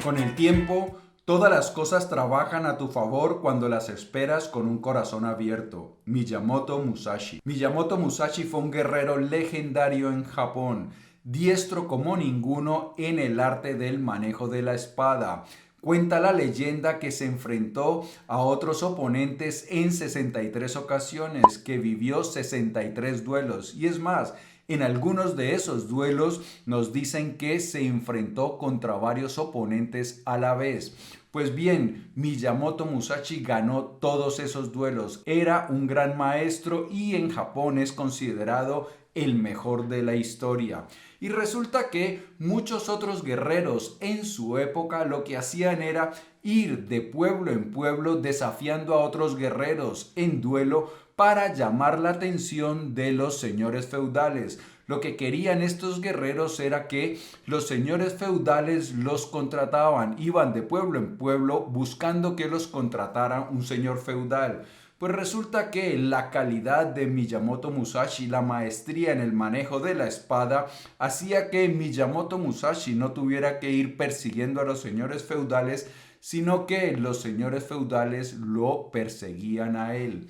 Con el tiempo, todas las cosas trabajan a tu favor cuando las esperas con un corazón abierto. Miyamoto Musashi. Miyamoto Musashi fue un guerrero legendario en Japón, diestro como ninguno en el arte del manejo de la espada. Cuenta la leyenda que se enfrentó a otros oponentes en 63 ocasiones, que vivió 63 duelos. Y es más, en algunos de esos duelos nos dicen que se enfrentó contra varios oponentes a la vez. Pues bien, Miyamoto Musashi ganó todos esos duelos. Era un gran maestro y en Japón es considerado el mejor de la historia. Y resulta que muchos otros guerreros en su época lo que hacían era ir de pueblo en pueblo desafiando a otros guerreros en duelo para llamar la atención de los señores feudales. Lo que querían estos guerreros era que los señores feudales los contrataban, iban de pueblo en pueblo buscando que los contratara un señor feudal. Pues resulta que la calidad de Miyamoto Musashi, la maestría en el manejo de la espada, hacía que Miyamoto Musashi no tuviera que ir persiguiendo a los señores feudales, sino que los señores feudales lo perseguían a él.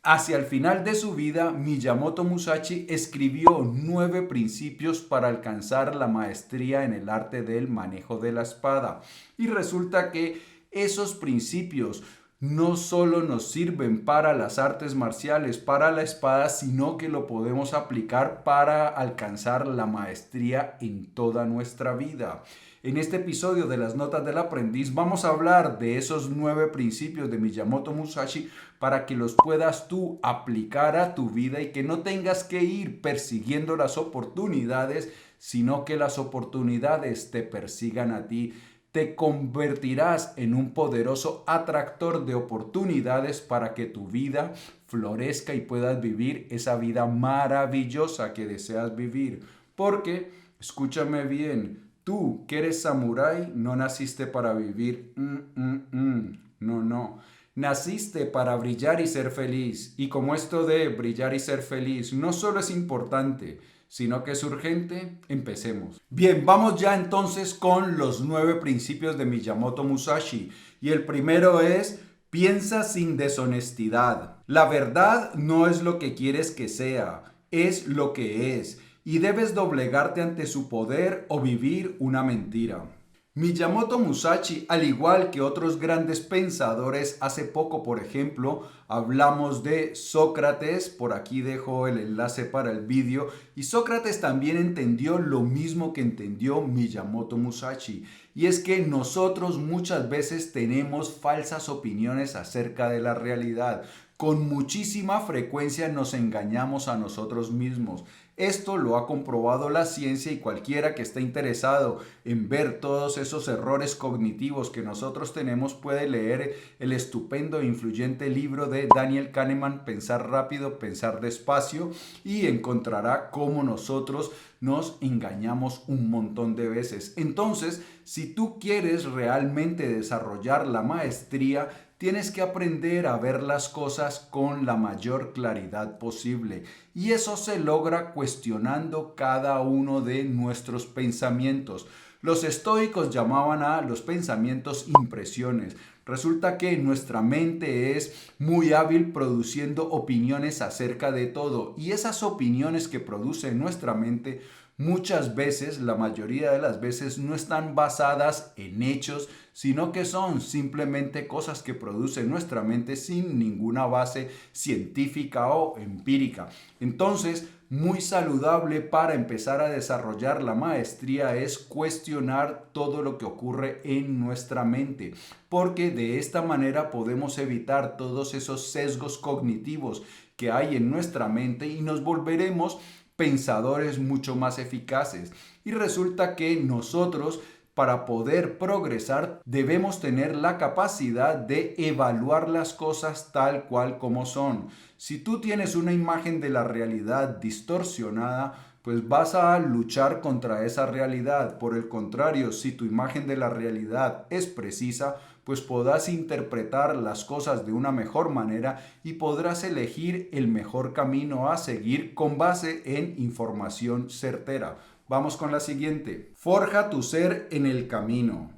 Hacia el final de su vida, Miyamoto Musashi escribió 9 principios para alcanzar la maestría en el arte del manejo de la espada. Y resulta que esos principios no solo nos sirven para las artes marciales, para la espada, sino que lo podemos aplicar para alcanzar la maestría en toda nuestra vida. En este episodio de las Notas del Aprendiz vamos a hablar de esos 9 principios de Miyamoto Musashi para que los puedas tú aplicar a tu vida y que no tengas que ir persiguiendo las oportunidades, sino que las oportunidades te persigan a ti. Te convertirás en un poderoso atractor de oportunidades para que tu vida florezca y puedas vivir esa vida maravillosa que deseas vivir. Porque, escúchame bien, tú que eres samurái no naciste para vivir. No. Naciste para brillar y ser feliz. Y como esto de brillar y ser feliz no solo es importante, sino que es urgente, empecemos. Bien, vamos ya entonces con los 9 principios de Miyamoto Musashi. Y el primero es: piensa sin deshonestidad. La verdad no es lo que quieres que sea, es lo que es. Y debes doblegarte ante su poder o vivir una mentira. Miyamoto Musashi, al igual que otros grandes pensadores, hace poco, por ejemplo, hablamos de Sócrates, por aquí dejo el enlace para el vídeo, y Sócrates también entendió lo mismo que entendió Miyamoto Musashi, y es que nosotros muchas veces tenemos falsas opiniones acerca de la realidad. Con muchísima frecuencia nos engañamos a nosotros mismos. Esto lo ha comprobado la ciencia y cualquiera que esté interesado en ver todos esos errores cognitivos que nosotros tenemos puede leer el estupendo e influyente libro de Daniel Kahneman, Pensar rápido, pensar despacio, y encontrará cómo nosotros nos engañamos un montón de veces. Entonces, si tú quieres realmente desarrollar la maestría, tienes que aprender a ver las cosas con la mayor claridad posible. Y eso se logra cuestionando cada uno de nuestros pensamientos. Los estoicos llamaban a los pensamientos impresiones. Resulta que nuestra mente es muy hábil produciendo opiniones acerca de todo. Y esas opiniones que produce nuestra mente muchas veces, la mayoría de las veces, no están basadas en hechos, sino que son simplemente cosas que produce nuestra mente sin ninguna base científica o empírica. Entonces, muy saludable para empezar a desarrollar la maestría es cuestionar todo lo que ocurre en nuestra mente, porque de esta manera podemos evitar todos esos sesgos cognitivos que hay en nuestra mente y nos volveremos pensadores mucho más eficaces. Y resulta que nosotros, para poder progresar, debemos tener la capacidad de evaluar las cosas tal cual como son. Si tú tienes una imagen de la realidad distorsionada, pues vas a luchar contra esa realidad. Por el contrario, si tu imagen de la realidad es precisa, pues podrás interpretar las cosas de una mejor manera y podrás elegir el mejor camino a seguir con base en información certera. Vamos con la siguiente. Forja tu ser en el camino.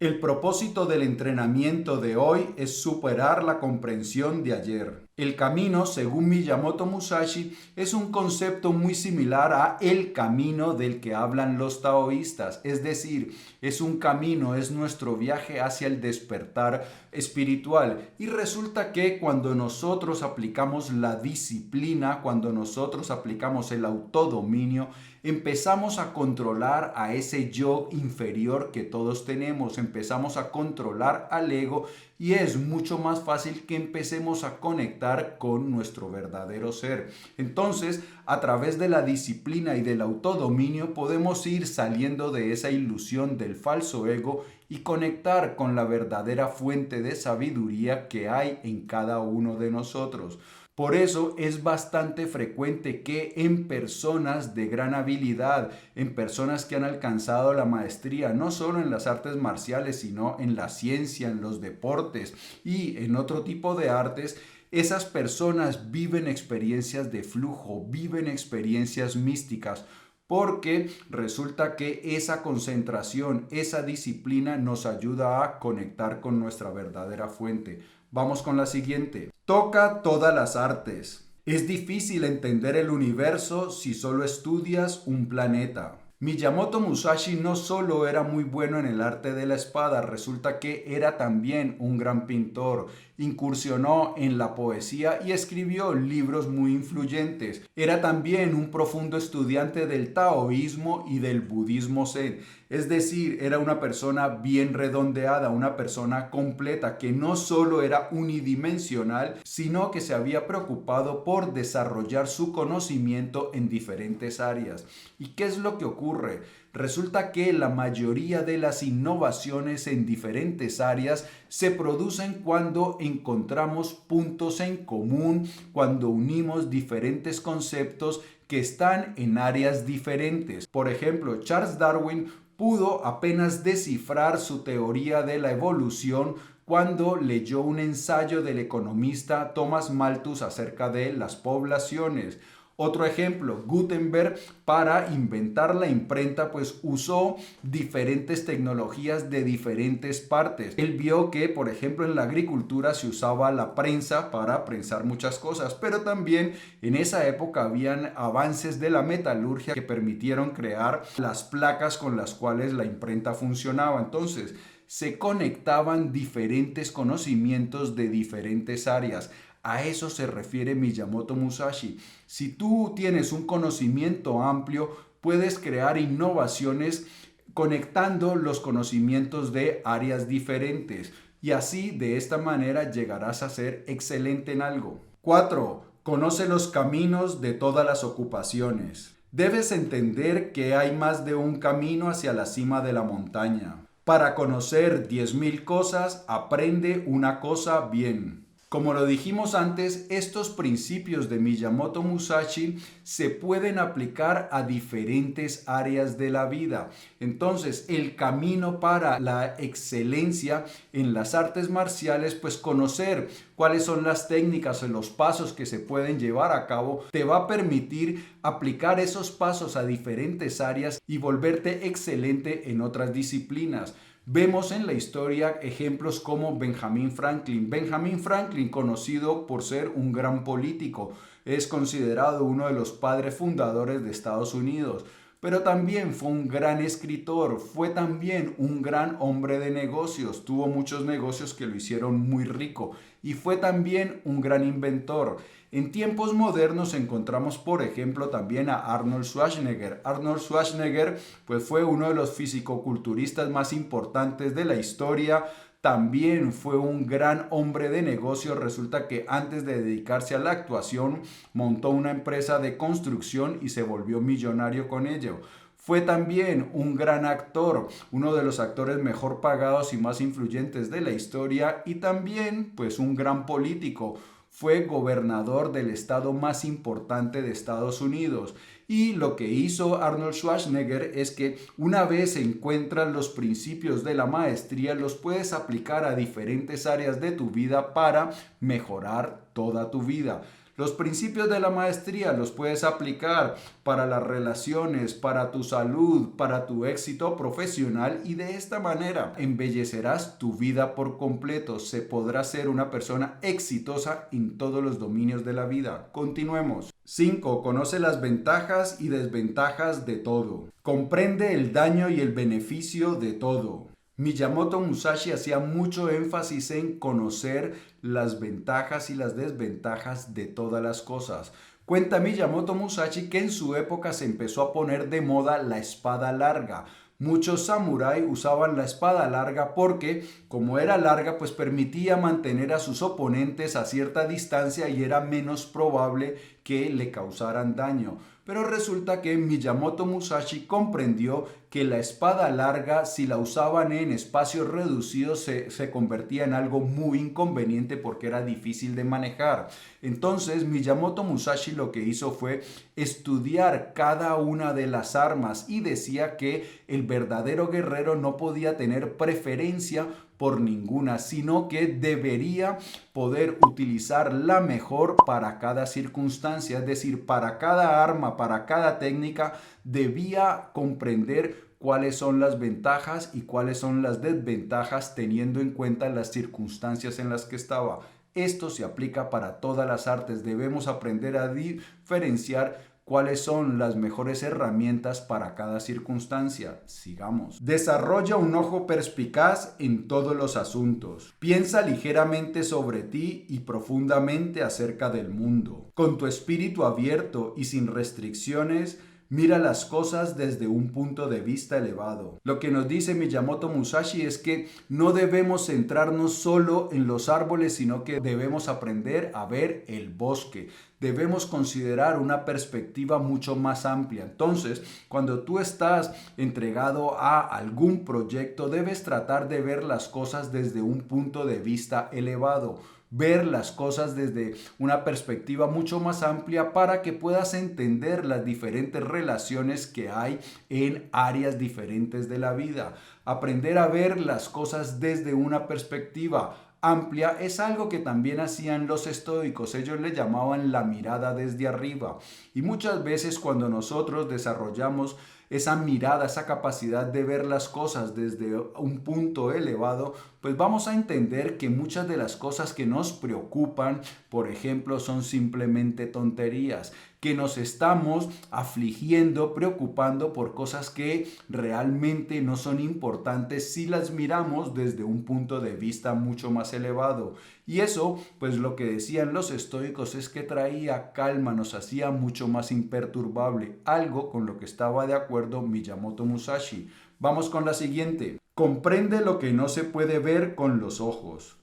El propósito del entrenamiento de hoy es superar la comprensión de ayer. El camino, según Miyamoto Musashi, es un concepto muy similar a el camino del que hablan los taoístas, es decir, es un camino, es nuestro viaje hacia el despertar espiritual. Y resulta que cuando nosotros aplicamos la disciplina, cuando nosotros aplicamos el autodominio, empezamos a controlar a ese yo inferior que todos tenemos, empezamos a controlar al ego y es mucho más fácil que empecemos a conectar con nuestro verdadero ser. Entonces, a través de la disciplina y del autodominio podemos ir saliendo de esa ilusión del falso ego y conectar con la verdadera fuente de sabiduría que hay en cada uno de nosotros. Por eso es bastante frecuente que en personas de gran habilidad, en personas que han alcanzado la maestría, no solo en las artes marciales, sino en la ciencia, en los deportes y en otro tipo de artes, esas personas viven experiencias de flujo, viven experiencias místicas, porque resulta que esa concentración, esa disciplina nos ayuda a conectar con nuestra verdadera fuente. Vamos con la siguiente. Toca todas las artes. Es difícil entender el universo si solo estudias un planeta. Miyamoto Musashi no solo era muy bueno en el arte de la espada, resulta que era también un gran pintor, incursionó en la poesía y escribió libros muy influyentes. Era también un profundo estudiante del taoísmo y del budismo zen, es decir, era una persona bien redondeada, una persona completa que no solo era unidimensional, sino que se había preocupado por desarrollar su conocimiento en diferentes áreas. ¿Y qué es lo que ocurre? Resulta que la mayoría de las innovaciones en diferentes áreas se producen cuando encontramos puntos en común, cuando unimos diferentes conceptos que están en áreas diferentes. Por ejemplo, Charles Darwin pudo apenas descifrar su teoría de la evolución cuando leyó un ensayo del economista Thomas Malthus acerca de las poblaciones. Otro ejemplo, Gutenberg para inventar la imprenta pues usó diferentes tecnologías de diferentes partes. Él vio que por ejemplo en la agricultura se usaba la prensa para prensar muchas cosas, pero también en esa época habían avances de la metalurgia que permitieron crear las placas con las cuales la imprenta funcionaba. Entonces, se conectaban diferentes conocimientos de diferentes áreas. A eso se refiere Miyamoto Musashi. Si tú tienes un conocimiento amplio, puedes crear innovaciones conectando los conocimientos de áreas diferentes y así de esta manera llegarás a ser excelente en algo. 4. Conoce los caminos de todas las ocupaciones. Debes entender que hay más de un camino hacia la cima de la montaña. Para conocer 10.000 cosas, aprende una cosa bien. Como lo dijimos antes, estos principios de Miyamoto Musashi se pueden aplicar a diferentes áreas de la vida. Entonces, el camino para la excelencia en las artes marciales, pues conocer cuáles son las técnicas o los pasos que se pueden llevar a cabo, te va a permitir aplicar esos pasos a diferentes áreas y volverte excelente en otras disciplinas. Vemos en la historia ejemplos como Benjamin Franklin. Benjamin Franklin, conocido por ser un gran político, es considerado uno de los padres fundadores de Estados Unidos, pero también fue un gran escritor, fue también un gran hombre de negocios, tuvo muchos negocios que lo hicieron muy rico y fue también un gran inventor. En tiempos modernos encontramos, por ejemplo, también a Arnold Schwarzenegger. Arnold Schwarzenegger pues, fue uno de los fisicoculturistas más importantes de la historia. También fue un gran hombre de negocios. Resulta que antes de dedicarse a la actuación, montó una empresa de construcción y se volvió millonario con ello. Fue también un gran actor, uno de los actores mejor pagados y más influyentes de la historia y también pues un gran político. Fue gobernador del estado más importante de Estados Unidos. Y lo que hizo Arnold Schwarzenegger es que una vez encuentras los principios de la maestría, los puedes aplicar a diferentes áreas de tu vida para mejorar toda tu vida. Los principios de la maestría los puedes aplicar para las relaciones, para tu salud, para tu éxito profesional y de esta manera embellecerás tu vida por completo. Se podrá ser una persona exitosa en todos los dominios de la vida. Continuemos. 5. Conoce las ventajas y desventajas de todo. Comprende el daño y el beneficio de todo. Miyamoto Musashi hacía mucho énfasis en conocer las ventajas y las desventajas de todas las cosas. Cuenta Miyamoto Musashi que en su época se empezó a poner de moda la espada larga. Muchos samuráis usaban la espada larga porque, como era larga, pues permitía mantener a sus oponentes a cierta distancia y era menos probable que le causaran daño. Pero resulta que Miyamoto Musashi comprendió que la espada larga, si la usaban en espacios reducidos, se convertía en algo muy inconveniente porque era difícil de manejar. Entonces Miyamoto Musashi lo que hizo fue estudiar cada una de las armas y decía que el verdadero guerrero no podía tener preferencia por ninguna, sino que debería poder utilizar la mejor para cada circunstancia, es decir, para cada arma, para cada técnica, debía comprender cuáles son las ventajas y cuáles son las desventajas teniendo en cuenta las circunstancias en las que estaba. Esto se aplica para todas las artes, debemos aprender a diferenciar cuáles son las mejores herramientas para cada circunstancia. Sigamos. Desarrolla un ojo perspicaz en todos los asuntos. Piensa ligeramente sobre ti y profundamente acerca del mundo. Con tu espíritu abierto y sin restricciones, mira las cosas desde un punto de vista elevado. Lo que nos dice Miyamoto Musashi es que no debemos centrarnos solo en los árboles, sino que debemos aprender a ver el bosque. Debemos considerar una perspectiva mucho más amplia. Entonces, cuando tú estás entregado a algún proyecto, debes tratar de ver las cosas desde un punto de vista elevado. Ver las cosas desde una perspectiva mucho más amplia para que puedas entender las diferentes relaciones que hay en áreas diferentes de la vida. Aprender a ver las cosas desde una perspectiva amplia es algo que también hacían los estoicos. Ellos le llamaban la mirada desde arriba. Y muchas veces cuando nosotros desarrollamos esa mirada, esa capacidad de ver las cosas desde un punto elevado, pues vamos a entender que muchas de las cosas que nos preocupan, por ejemplo, son simplemente tonterías, que nos estamos afligiendo, preocupando por cosas que realmente no son importantes si las miramos desde un punto de vista mucho más elevado. Y eso, pues lo que decían los estoicos es que traía calma, nos hacía mucho más imperturbable, algo con lo que estaba de acuerdo Miyamoto Musashi. Vamos con la siguiente. Comprende lo que no se puede ver con los ojos.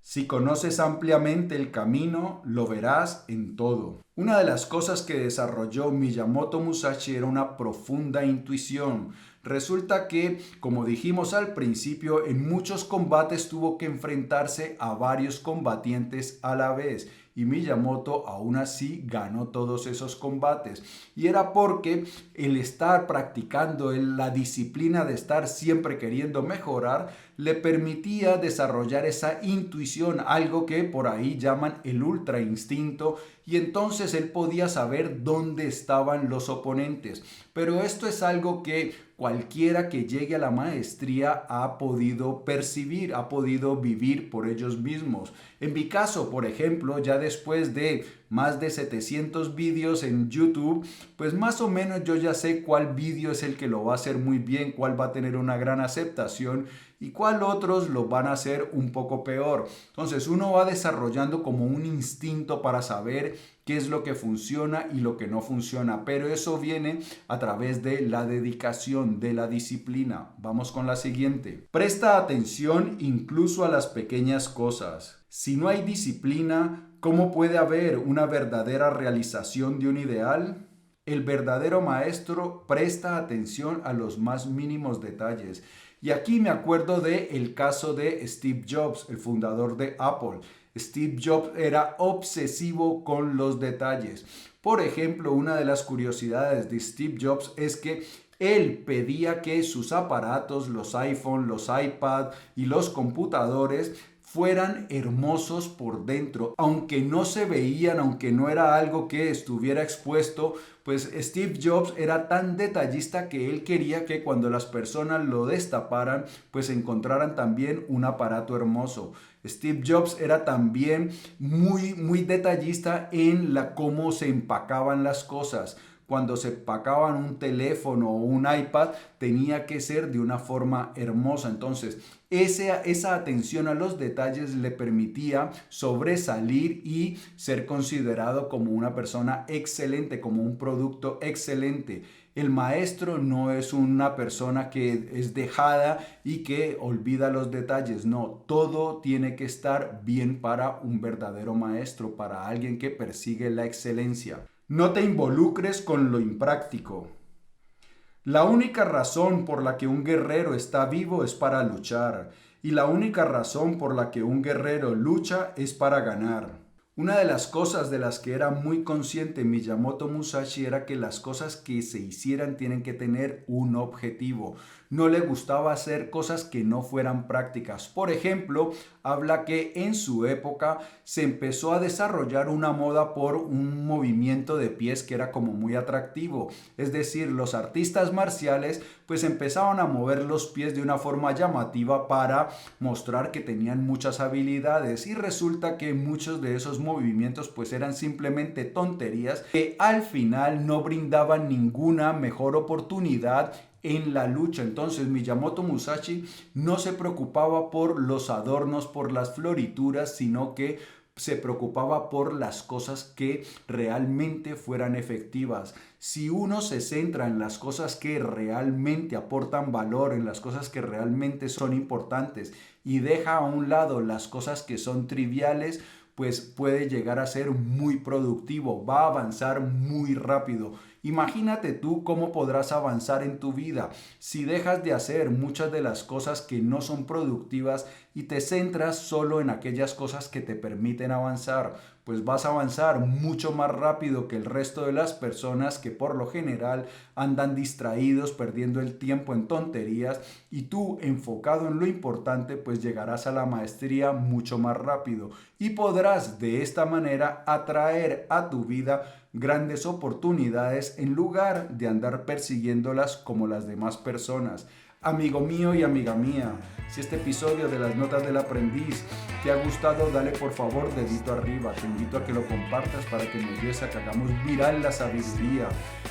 Si conoces ampliamente el camino, lo verás en todo. Una de las cosas que desarrolló Miyamoto Musashi era una profunda intuición. Resulta que, como dijimos al principio, en muchos combates tuvo que enfrentarse a varios combatientes a la vez. Y Miyamoto aún así ganó todos esos combates. Y era porque el estar practicando la disciplina de estar siempre queriendo mejorar le permitía desarrollar esa intuición, algo que por ahí llaman el ultra instinto, y entonces él podía saber dónde estaban los oponentes. Pero esto es algo que cualquiera que llegue a la maestría ha podido percibir, ha podido vivir por ellos mismos. En mi caso, por ejemplo, ya después de más de 700 vídeos en YouTube, pues más o menos yo ya sé cuál vídeo es el que lo va a hacer muy bien, cuál va a tener una gran aceptación y cuál otros lo van a hacer un poco peor. Entonces uno va desarrollando como un instinto para saber qué es lo que funciona y lo que no funciona, pero eso viene a través de la dedicación, de la disciplina. Vamos con la siguiente. Presta atención incluso a las pequeñas cosas. Si no hay disciplina, ¿cómo puede haber una verdadera realización de un ideal? El verdadero maestro presta atención a los más mínimos detalles. Y aquí me acuerdo del caso de Steve Jobs, el fundador de Apple. Steve Jobs era obsesivo con los detalles. Por ejemplo, una de las curiosidades de Steve Jobs es que él pedía que sus aparatos, los iPhone, los iPad y los computadores fueran hermosos por dentro, aunque no se veían, aunque no era algo que estuviera expuesto. Pues Steve Jobs era tan detallista que él quería que cuando las personas lo destaparan, pues encontraran también un aparato hermoso. Steve Jobs era también muy detallista en cómo se empacaban las cosas. Cuando se empacaban un teléfono o un iPad, tenía que ser de una forma hermosa. Entonces, esa atención a los detalles le permitía sobresalir y ser considerado como una persona excelente, como un producto excelente. El maestro no es una persona que es dejada y que olvida los detalles. No, todo tiene que estar bien para un verdadero maestro, para alguien que persigue la excelencia. No te involucres con lo impráctico. La única razón por la que un guerrero está vivo es para luchar, y la única razón por la que un guerrero lucha es para ganar. Una de las cosas de las que era muy consciente Miyamoto Musashi era que las cosas que se hicieran tienen que tener un objetivo. No le gustaba hacer cosas que no fueran prácticas. Por ejemplo, habla que en su época se empezó a desarrollar una moda por un movimiento de pies que era como muy atractivo. Es decir, los artistas marciales pues empezaban a mover los pies de una forma llamativa para mostrar que tenían muchas habilidades, y resulta que muchos de esos movimientos pues eran simplemente tonterías que al final no brindaban ninguna mejor oportunidad en la lucha. Entonces Miyamoto Musashi no se preocupaba por los adornos, por las florituras, sino que se preocupaba por las cosas que realmente fueran efectivas. Si uno se centra en las cosas que realmente aportan valor, en las cosas que realmente son importantes, y deja a un lado las cosas que son triviales, pues puede llegar a ser muy productivo, va a avanzar muy rápido. Imagínate tú cómo podrás avanzar en tu vida si dejas de hacer muchas de las cosas que no son productivas y te centras solo en aquellas cosas que te permiten avanzar. Pues vas a avanzar mucho más rápido que el resto de las personas que por lo general andan distraídos, perdiendo el tiempo en tonterías, y tú enfocado en lo importante pues llegarás a la maestría mucho más rápido y podrás de esta manera atraer a tu vida grandes oportunidades en lugar de andar persiguiéndolas como las demás personas. Amigo mío y amiga mía, si este episodio de las notas del aprendiz te ha gustado, dale por favor dedito arriba. Te invito a que lo compartas para que nos ayudes a que hagamos viral la sabiduría.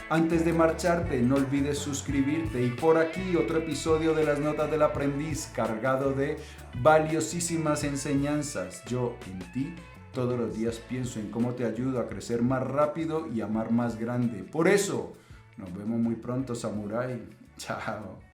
Antes de marcharte, no olvides suscribirte. Y por aquí otro episodio de las notas del aprendiz cargado de valiosísimas enseñanzas. Yo en ti todos los días pienso en cómo te ayudo a crecer más rápido y amar más grande. Por eso, nos vemos muy pronto, samurái. Chao.